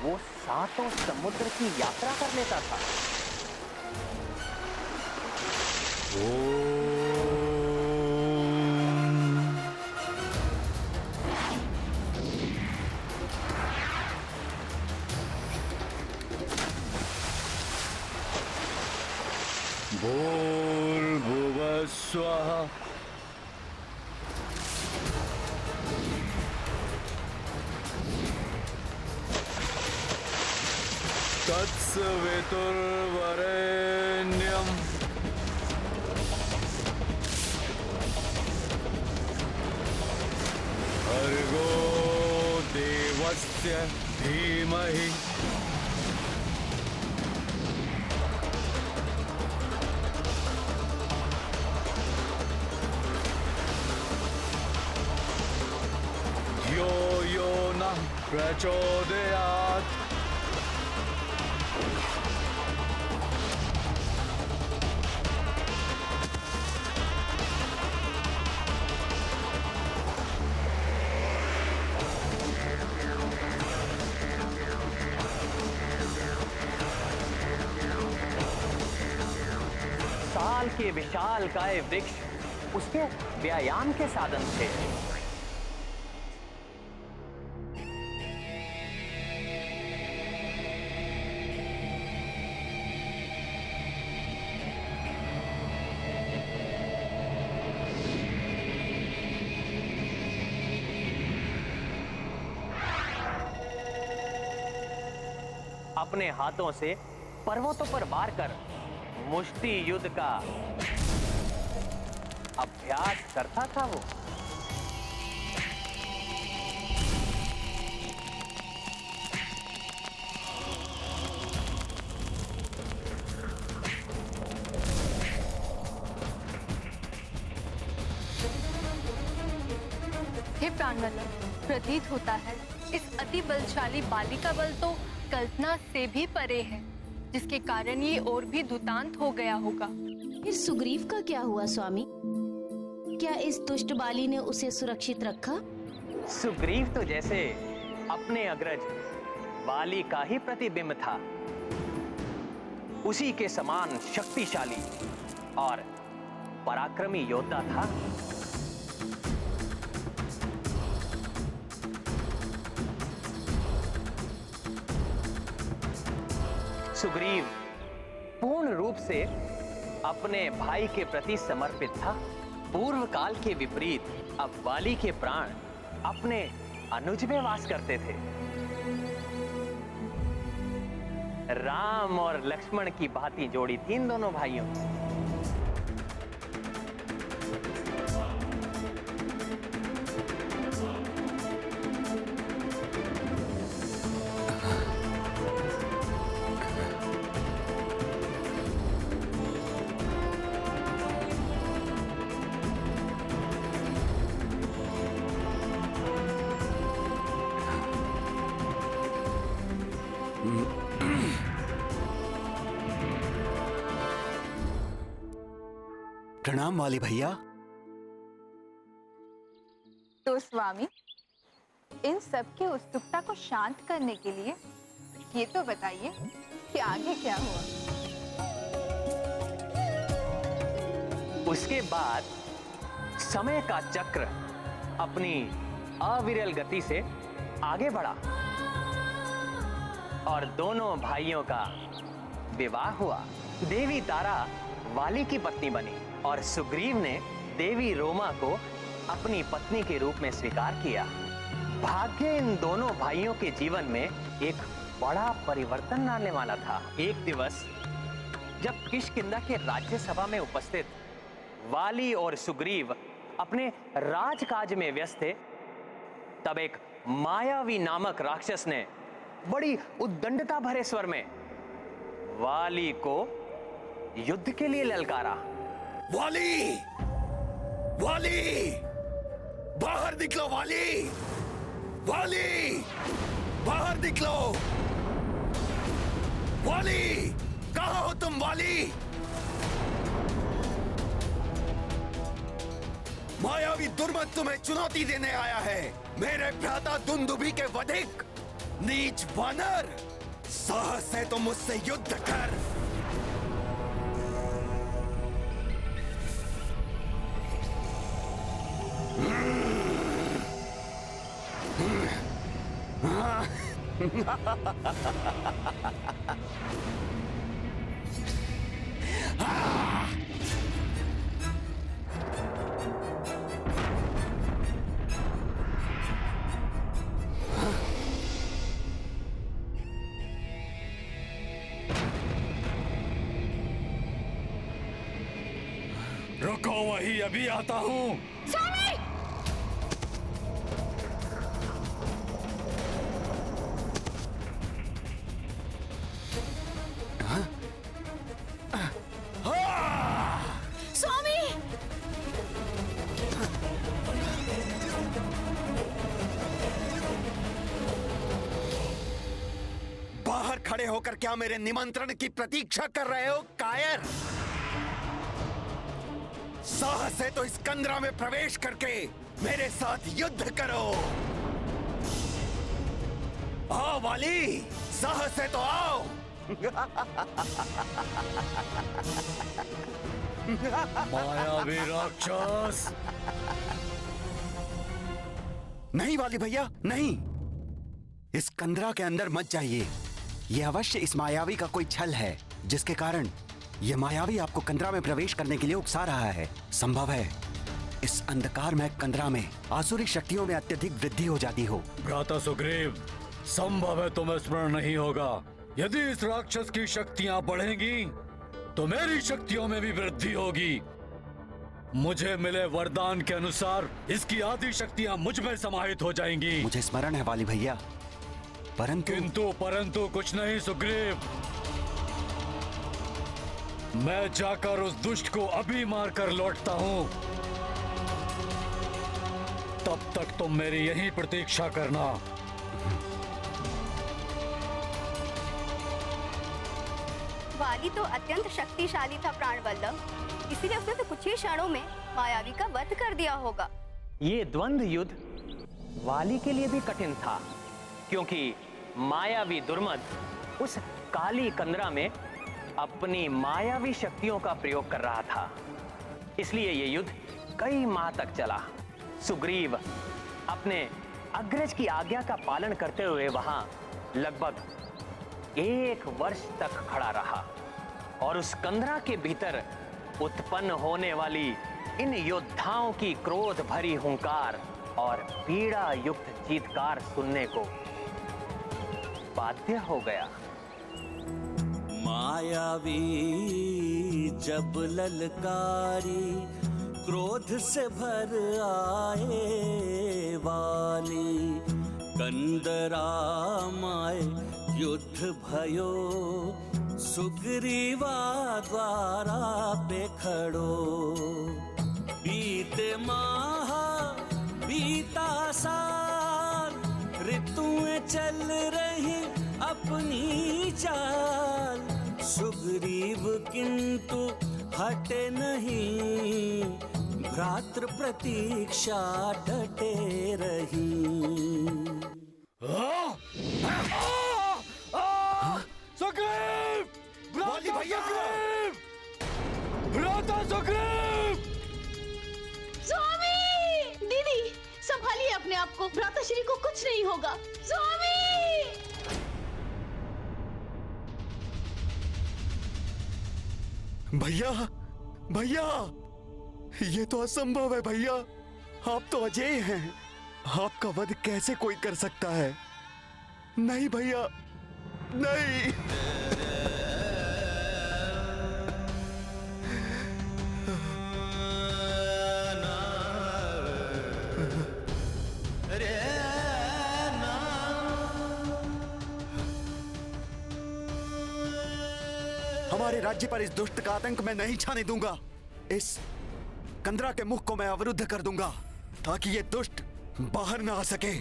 वो सातों समुद्र की यात्रा कर लेता था। भूर्भुवः स्वः। तत्सवितुर्वरेण्यम्। भर्गो देवस्य धीमहि। धियो यो नः प्रचोदयात्। साल के विशालकाय वृक्ष उसके व्यायाम के साधन थे। अपने हाथों से पर्वतों पर वार कर मुष्टि युद्ध का अभ्यास करता था वो। हे प्राणवल्लभ, प्रतीत होता है इस अति बलशाली बाली का बल तो कल्पना से भी परे है, जिसके कारण ये और भी दुतांत हो गया होगा। फिर सुग्रीव का क्या हुआ स्वामी? क्या इस दुष्ट बाली ने उसे सुरक्षित रखा? सुग्रीव तो जैसे अपने अग्रज बाली का ही प्रतिबिंब था, उसी के समान शक्तिशाली और पराक्रमी योद्धा था। सुग्रीव पूर्ण रूप से अपने भाई के प्रति समर्पित था। पूर्व काल के विपरीत अब बाली के प्राण अपने अनुज में वास करते थे। राम और लक्ष्मण की भांति जोड़ी थी इन दोनों भाइयों की। प्रणाम वाली भैया। तो स्वामी, इन सब की उत्सुकता को शांत करने के लिए ये तो बताइए कि आगे क्या हुआ। उसके बाद समय का चक्र अपनी अविरल गति से आगे बढ़ा और दोनों भाइयों का विवाह हुआ। देवी तारा वाली की पत्नी बनी और सुग्रीव ने देवी रोमा को अपनी पत्नी के रूप में स्वीकार किया। भाग्य इन दोनों भाइयों के जीवन में एक बड़ा परिवर्तन लाने वाला था। एक दिवस जब किष्किंधा के राज्यसभा में उपस्थित वाली और सुग्रीव अपने राजकाज में व्यस्त थे, तब एक मायावी नामक राक्षस ने बड़ी उद्दंडता भरे स्वर में वाली को युद्ध के लिए ललकारा। वाली! वाली! बाहर निकलो वाली! वाली! बाहर निकलो! वाली! कहाँ हो तुम वाली? मायावी दुर्मत तुम्हें चुनौती देने आया है। मेरे भ्राता दुंदुभी के वधिक नीच वानर, साहस है तो मुझसे युद्ध कर। रुको, वही अभी आता हूँ। स्वामी! बाहर खड़े होकर क्या मेरे निमंत्रण की प्रतीक्षा कर रहे हो कायर? साहस है तो इस कंदरा में प्रवेश करके मेरे साथ युद्ध करो। आओ वाली, साहस है तो आओ। मायावी राक्षस! नहीं वाली भैया, नहीं। इस कंदरा के अंदर मत जाइए। यह अवश्य इस मायावी का कोई छल है, जिसके कारण यह मायावी आपको कंदरा में प्रवेश करने के लिए उकसा रहा है। संभव है इस अंधकारमय कंदरा में आसुरी शक्तियों में अत्यधिक वृद्धि हो जाती हो। भ्राता सुग्रीव, संभव है तुम्हें स्मरण नहीं होगा। यदि इस राक्षस की शक्तियां बढ़ेंगी तो मेरी शक्तियों में भी वृद्धि होगी। मुझे मिले वरदान के अनुसार इसकी आदि शक्तियां मुझ में समाहित हो जाएंगी। मुझे स्मरण है वाली भैया, किंतु परंतु कुछ नहीं सुग्रीव। मैं जाकर उस दुष्ट को अभी मारकर लौटता हूँ। तब तक तुम मेरी यहीं प्रतीक्षा करना। वाली तो अत्यंत शक्तिशाली था प्राणवल्लभ, इसीलिए उसने तो कुछ ही क्षणों में मायावी का वध कर दिया होगा। ये द्वंद्व युद्ध वाली के लिए भी कठिन था, क्योंकि मायावी दुर्मद उस काली कंदरा में अपनी मायावी शक्तियों का प्रयोग कर रहा था। इसलिए ये युद्ध कई माह तक चला। सुग्रीव अपने अग्रज की आज्ञा का पालन करते हुए वहां लगभग 1 वर्ष तक खड़ा रहा और उस कंदरा के भीतर उत्पन्न होने वाली इन योद्धाओं की क्रोध भरी हुंकार और पीड़ा युक्त चीत्कार सुनने को बाध्य हो गया। मायावी जब ललकारी क्रोध से भर आए वाली, कंदरा माए युद्ध भयो सुग्रीवा द्वारा पे खड़ो। बीते माह बीता साल, ऋतुएं चल रही अपनी चाल। सुग्रीव किंतु हटे नहीं, भ्रातृ प्रतीक्षा डटे रही। सुग्रीव! वाली भैया! भ्राता सुग्रीव! स्वामी! दीदी, संभालिए अपने आप को, भ्राताश्री को कुछ नहीं होगा। स्वामी! भैया, भैया, ये तो असंभव है भैया। आप तो अजेय हैं। आपका वध कैसे कोई कर सकता है? नहीं भैया, नहीं। हमारे राज्य पर इस दुष्ट का आतंक मैं नहीं छाने दूंगा। इस कंदरा के मुख को मैं अवरुद्ध कर दूंगा ताकि ये दुष्ट बाहर ना आ सके।